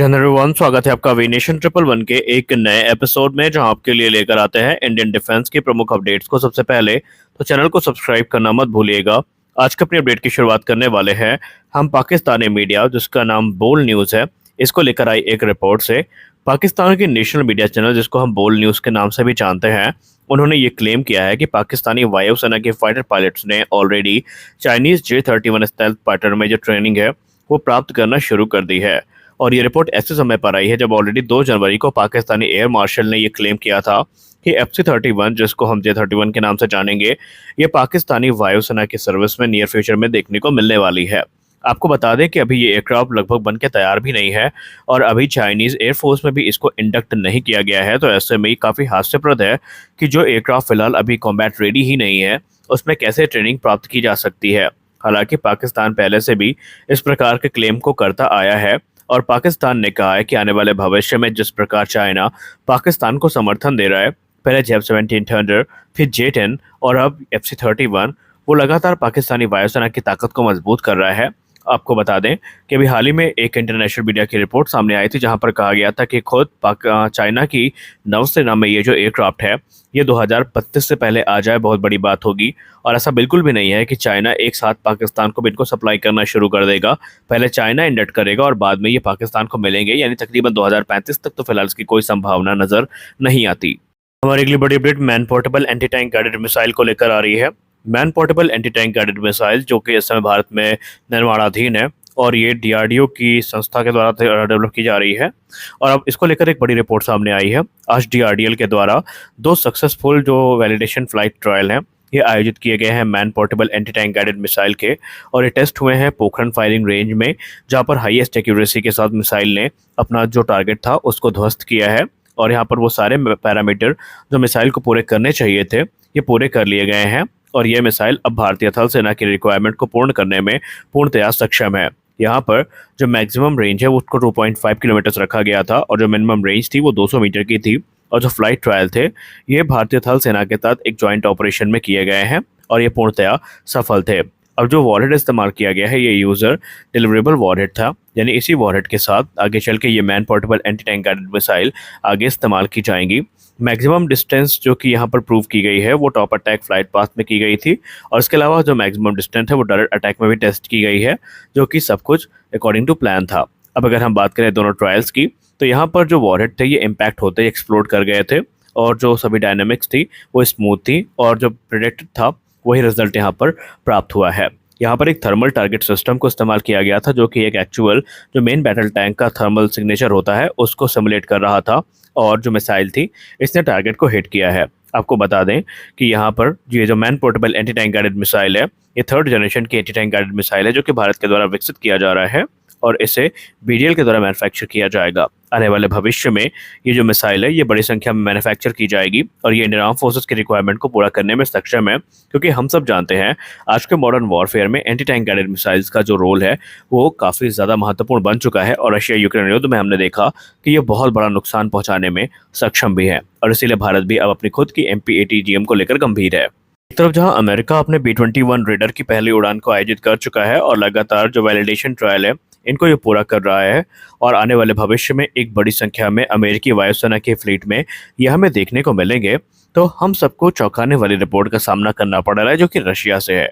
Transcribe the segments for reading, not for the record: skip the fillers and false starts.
Hello everyone, स्वागत है आपका अविनेशन ट्रिपल वन के एक नए एपिसोड में, जहां आपके लिए लेकर आते हैं इंडियन डिफेंस की प्रमुख अपडेट्स को। सबसे पहले तो चैनल को सब्सक्राइब करना मत भूलिएगा। आज के अपनी अपडेट की शुरुआत करने वाले हैं हम पाकिस्तानी मीडिया, जिसका नाम बोल न्यूज़ है, इसको लेकर आई एक रिपोर्ट से। पाकिस्तान की नेशनल मीडिया चैनल, जिसको हम बोल न्यूज़ के नाम से भी जानते हैं, उन्होंने ये क्लेम किया है कि पाकिस्तानी वायुसेना के फाइटर पायलट्स ने already Chinese J-31 stealth fighter में जो ट्रेनिंग है वो प्राप्त करना शुरू कर दी है। और ये रिपोर्ट ऐसे समय पर आई है जब ऑलरेडी 2 जनवरी को पाकिस्तानी एयर मार्शल ने ये क्लेम किया था कि FC-31, जिसको हम J-31 के नाम से जानेंगे, ये पाकिस्तानी वायुसेना की सर्विस में नियर फ्यूचर में देखने को मिलने वाली है। आपको बता दें कि अभी ये एयरक्राफ्ट लगभग बन के तैयार भी नहीं है और अभी चाइनीज एयरफोर्स में भी इसको इंडक्ट नहीं किया गया है। तो ऐसे में काफ़ी हास्यप्रद है कि जो एयरक्राफ्ट फिलहाल अभी कॉम्बैट रेडी ही नहीं है, उसमें कैसे ट्रेनिंग प्राप्त की जा सकती है। हालांकि पाकिस्तान पहले से भी इस प्रकार के क्लेम को करता आया है और पाकिस्तान ने कहा है कि आने वाले भविष्य में जिस प्रकार चाइना पाकिस्तान को समर्थन दे रहा है, पहले J-17 थंडर, फिर J-10 और अब FC-31, वो लगातार पाकिस्तानी वायुसेना की ताकत को मजबूत कर रहा है। आपको बता दें कि अभी हाल ही में एक इंटरनेशनल मीडिया की रिपोर्ट सामने आई थी, जहां पर कहा गया था कि खुद चाइना की नौसेना में ये जो एयरक्राफ्ट है ये 2032 से पहले आ जाए, बहुत बड़ी बात होगी। और ऐसा बिल्कुल भी नहीं है कि चाइना एक साथ पाकिस्तान को भी इनको सप्लाई करना शुरू कर देगा। पहले चाइना इंडक्ट करेगा और बाद में ये पाकिस्तान को मिलेंगे, यानी तकरीबन 2035 तक तो फिलहाल इसकी कोई संभावना नजर नहीं आती। हमारी अगली बड़ी update man portable anti tank guided missile को लेकर आ रही है। Man portable anti tank guided missile, जो कि इस समय भारत में निर्माणाधीन है और ये DRDO की संस्था के द्वारा डेवलप की जा रही है। और अब इसको लेकर एक बड़ी रिपोर्ट सामने आई है। आज DRDL के द्वारा 2 सक्सेसफुल जो वैलिडेशन फ्लाइट ट्रायल हैं ये आयोजित किए गए हैं man portable anti tank guided missile के, और ये टेस्ट हुए हैं पोखरण फायरिंग रेंज में, जहाँ पर हाईएस्ट एक्यूरेसी के साथ मिसाइल ने अपना जो टारगेट था उसको ध्वस्त किया है। और यहाँ पर वो सारे पैरामीटर जो मिसाइल को पूरे करने चाहिए थे ये पूरे कर लिए गए हैं। और ये मिसाइल अब भारतीय थल सेना की रिक्वायरमेंट को पूर्ण करने में पूर्णतया सक्षम है। यहाँ पर जो मैक्सिमम रेंज है वो उसको 2.5 किलोमीटर रखा गया था और जो मिनिमम रेंज थी वो 200 मीटर की थी। और जो फ्लाइट ट्रायल थे ये भारतीय थल सेना के साथ एक जॉइंट ऑपरेशन में किए गए हैं और ये पूर्णतया सफल थे। अब जो वॉरहेड इस्तेमाल किया गया है ये यूज़र डिलीवरेबल वॉरहेड था, यानी इसी वॉरहेड के साथ आगे चल के ये man portable anti tank guided missile आगे इस्तेमाल की जाएंगी। मैक्सिमम डिस्टेंस जो कि यहाँ पर प्रूव की गई है वो टॉप अटैक फ्लाइट पाथ में की गई थी, और इसके अलावा जो मैक्सिमम डिस्टेंस है वो डायरेक्ट अटैक में भी टेस्ट की गई है, जो कि सब कुछ अकॉर्डिंग टू प्लान था। अब अगर हम बात करें दोनों ट्रायल्स की, तो यहाँ पर जो वॉरहेड थे ये इम्पैक्ट होते ही एक्सप्लोड कर गए थे और जो सभी डायनेमिक्स थी वो स्मूथ थी और जो प्रेडिक्टेड था वही रिजल्ट यहाँ पर प्राप्त हुआ है। यहाँ पर एक थर्मल टारगेट सिस्टम को इस्तेमाल किया गया था, जो कि एक एक्चुअल जो मेन बैटल टैंक का थर्मल सिग्नेचर होता है उसको सिमुलेट कर रहा था, और जो मिसाइल थी इसने टारगेट को हिट किया है। आपको बता दें कि यहाँ पर ये जो man portable anti tank guided missile है ये 3rd जनरेशन की एंटी टैंक गाइडेड मिसाइल है, जो कि भारत के द्वारा विकसित किया जा रहा है और इसे BDL के द्वारा मैन्युफैक्चर किया जाएगा। आने वाले भविष्य में ये जो मिसाइल है ये बड़ी संख्या में मैन्युफैक्चर की जाएगी और ये इंडियन आर्म फोर्सेस की रिक्वायरमेंट को पूरा करने में सक्षम है, क्योंकि हम सब जानते हैं आज के मॉडर्न वॉरफेयर में एंटी टैंक गाइडेड मिसाइल्स का जो रोल है वो काफ़ी ज़्यादा महत्वपूर्ण बन चुका है। और रशिया यूक्रेन युद्ध में हमने देखा कि ये बहुत बड़ा नुकसान पहुँचाने में सक्षम भी है, और इसीलिए भारत भी अब अपनी खुद की MPATGM को लेकर गंभीर है। एक तरफ जहां अमेरिका अपने B-21 रेडर की पहली उड़ान को आयोजित कर चुका है और लगातार जो वैलिडेशन ट्रायल है इनको ये पूरा कर रहा है, और आने वाले भविष्य में एक बड़ी संख्या में अमेरिकी वायुसेना की फ्लीट में ये हमें देखने को मिलेंगे, तो हम सबको चौंकाने वाली रिपोर्ट का सामना करना पड़ रहा है जो कि रशिया से है।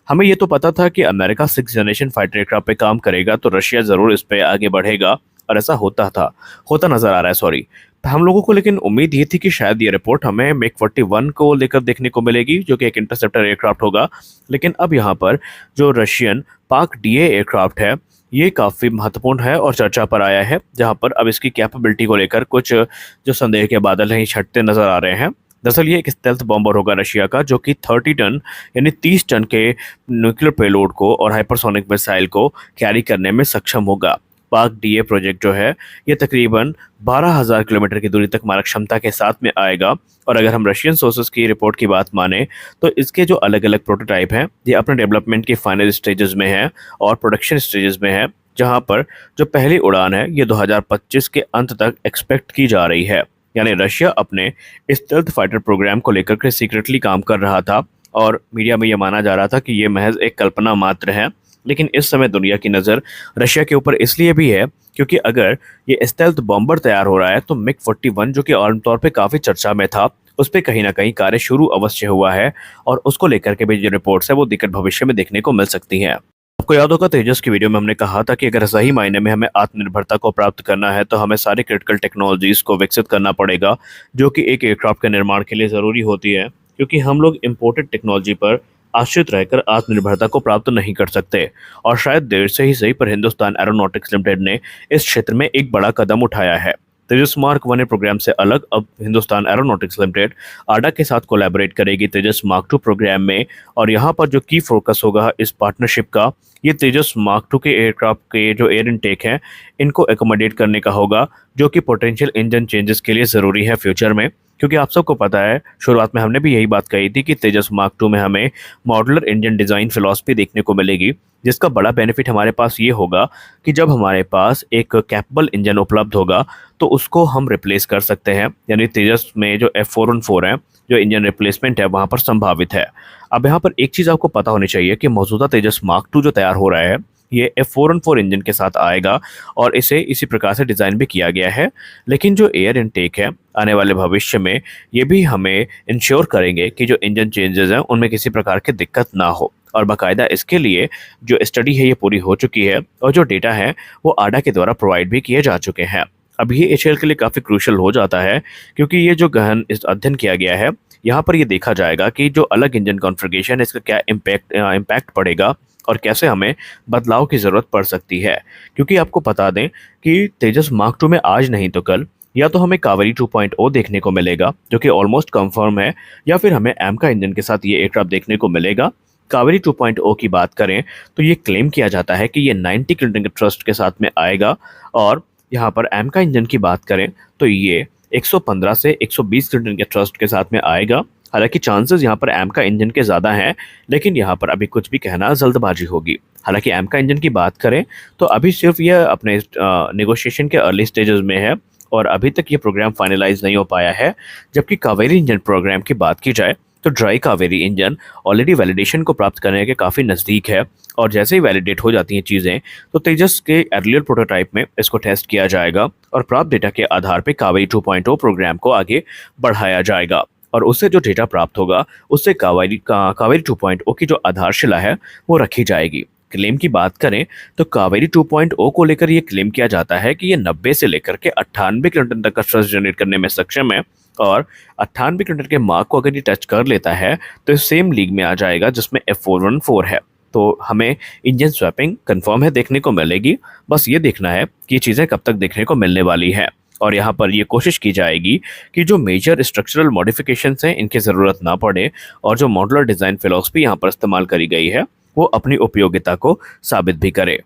हमें ये तो पता था कि America 6th generation fighter aircraft पे काम करेगा तो रशिया ज़रूर इस पर आगे बढ़ेगा, और ऐसा होता नजर आ रहा है। सॉरी, हम लोगों को लेकिन उम्मीद ये थी कि शायद ये रिपोर्ट हमें MiG-41 को लेकर देखने को मिलेगी, जो कि एक इंटरसेप्टर एयरक्राफ्ट होगा। लेकिन अब यहाँ पर जो रशियन पाक DA एयरक्राफ्ट है ये काफ़ी महत्वपूर्ण है और चर्चा पर आया है, जहाँ पर अब इसकी कैपेबिलिटी को लेकर कुछ जो संदेह के बादल हैं ये छटते नजर आ रहे हैं। दरअसल ये एक स्टेल्थ बॉम्बर होगा रशिया का, जो कि 30 टन यानी 30 टन के न्यूक्लियर पेलोड को और हाइपरसोनिक मिसाइल को कैरी करने में सक्षम होगा। पाक DA प्रोजेक्ट जो है ये तकरीबन 12,000 किलोमीटर की दूरी तक मारक क्षमता के साथ में आएगा, और अगर हम रशियन सोर्सेज की रिपोर्ट की बात माने तो इसके जो अलग अलग प्रोटोटाइप हैं ये अपने डेवलपमेंट के फाइनल स्टेजेस में हैं और प्रोडक्शन स्टेजेस में है, जहां पर जो पहली उड़ान है ये 2025 के अंत तक एक्सपेक्ट की जा रही है। यानी रशिया अपने स्टेल्थ फाइटर प्रोग्राम को लेकर के सीक्रेटली काम कर रहा था और मीडिया में ये माना जा रहा था कि ये महज एक कल्पना मात्र है, लेकिन इस समय दुनिया की नज़र रशिया के ऊपर इसलिए भी है क्योंकि अगर ये स्टेल्थ बॉम्बर तैयार हो रहा है तो मिग 41 जो कि आमतौर पे काफ़ी चर्चा में था, उस पे कहीं ना कहीं कार्य शुरू अवश्य हुआ है और उसको लेकर के भी जो रिपोर्ट्स है वो निकट भविष्य में देखने को मिल सकती हैं। आपको याद होगा तेजस की वीडियो में हमने कहा था कि अगर सही मायने में हमें आत्मनिर्भरता को प्राप्त करना है तो हमें सारे क्रिटिकल टेक्नोलॉजीज को विकसित करना पड़ेगा जो कि एक एयरक्राफ्ट के निर्माण के लिए ज़रूरी होती है, क्योंकि हम लोग इम्पोर्टेड टेक्नोलॉजी पर आश्रित रहकर आत्मनिर्भरता को प्राप्त नहीं कर सकते। और शायद देर से ही सही पर हिंदुस्तान एरोनॉटिक्स लिमिटेड ने इस क्षेत्र में एक बड़ा कदम उठाया है। तेजस मार्क 1 प्रोग्राम से अलग अब हिंदुस्तान एरोनॉटिक्स लिमिटेड आडा के साथ कोलैबोरेट करेगी तेजस मार्क 2 प्रोग्राम में। और यहाँ पर जो की फोकस होगा इस पार्टनरशिप का, ये तेजस मार्क 2 के एयरक्राफ्ट के जो एयर इनटेक हैं इनको एकोमोडेट करने का होगा, जो कि पोटेंशियल इंजन चेंजेस के लिए ज़रूरी है फ्यूचर में। क्योंकि आप सबको पता है शुरुआत में हमने भी यही बात कही थी कि तेजस मार्क 2 में हमें मॉडुलर इंजन डिज़ाइन फिलॉसफी देखने को मिलेगी, जिसका बड़ा बेनिफिट हमारे पास ये होगा कि जब हमारे पास एक कैपेबल इंजन उपलब्ध होगा तो उसको हम रिप्लेस कर सकते हैं। यानी तेजस में जो F414 है, जो इंजन रिप्लेसमेंट है वहाँ पर संभावित है। अब यहाँ पर एक चीज़ आपको पता होनी चाहिए कि मौजूदा तेजस मार्क 2 जो तैयार हो रहा है ये F414 इंजन के साथ आएगा और इसे इसी प्रकार से डिज़ाइन भी किया गया है। लेकिन जो एयर इनटेक है आने वाले भविष्य में ये भी हमें इंश्योर करेंगे कि जो इंजन चेंजेस हैं उनमें किसी प्रकार की दिक्कत ना हो। और बाकायदा इसके लिए जो स्टडी है ये पूरी हो चुकी है और जो डेटा है वो आडा के द्वारा प्रोवाइड भी किए जा चुके हैं। अब ये एचएएल के लिए काफ़ी क्रूशल हो जाता है क्योंकि ये जो गहन इस अध्ययन किया गया है यहाँ पर ये देखा जाएगा कि जो अलग इंजन कॉन्फ़िगरेशन है इसका क्या इम्पैक्ट पड़ेगा और कैसे हमें बदलाव की ज़रूरत पड़ सकती है। क्योंकि आपको बता दें कि तेजस मार्क 2 में आज नहीं तो कल या तो हमें कावेरी 2.0 देखने को मिलेगा जो कि ऑलमोस्ट कंफर्म है, या फिर हमें एमका इंजन के साथ ये एयरक्राफ्ट देखने को मिलेगा। कावेरी 2.0 की बात करें तो ये क्लेम किया जाता है कि ये 90 किलोन्यूटन के थ्रस्ट के साथ में आएगा, और यहाँ पर एमका इंजन की बात करें तो ये 115 से 120 किलोन्यूटन के थ्रस्ट के साथ में आएगा। हालांकि चांसेस यहाँ पर एमका इंजन के ज़्यादा हैं, लेकिन यहाँ पर अभी कुछ भी कहना जल्दबाजी होगी। हालांकि एमका इंजन की बात करें तो अभी सिर्फ यह अपने नेगोशिएशन के अर्ली स्टेजेस में है और अभी तक ये प्रोग्राम फाइनलाइज नहीं हो पाया है। जबकि कावेरी इंजन प्रोग्राम की बात की जाए तो dry Kaveri engine already validation को प्राप्त करने के काफ़ी नज़दीक है, और जैसे ही वैलिडेट हो जाती हैं चीज़ें तो तेजस के अर्लियर प्रोटोटाइप में इसको टेस्ट किया जाएगा और प्राप्त डेटा के आधार पर कावेरी 2.0 प्रोग्राम को आगे बढ़ाया जाएगा। और उससे जो डेटा प्राप्त होगा उससे कावेरी 2.0 की जो आधारशिला है वो रखी जाएगी। क्लेम की बात करें तो कावेरी 2.0 को लेकर ये क्लेम किया जाता है कि ये 90 से लेकर के 98 किलोन्यूटन तक का थ्रस्ट जनरेट करने में सक्षम है, और 98 किलोन्यूटन के मार्क को अगर ये टच कर लेता है तो सेम लीग में आ जाएगा जिसमें F414 है। तो हमें इंजन स्वैपिंग कंफर्म है देखने को मिलेगी। बस ये देखना है कि ये चीज़ें कब तक देखने को मिलने वाली है, और यहाँ पर ये कोशिश की जाएगी कि जो मेजर स्ट्रक्चरल मॉडिफिकेशंस हैं इनकी ज़रूरत ना पड़े, और जो मॉडुलर डिज़ाइन फिलॉसफी यहाँ पर इस्तेमाल करी गई है वो अपनी उपयोगिता को साबित भी करे।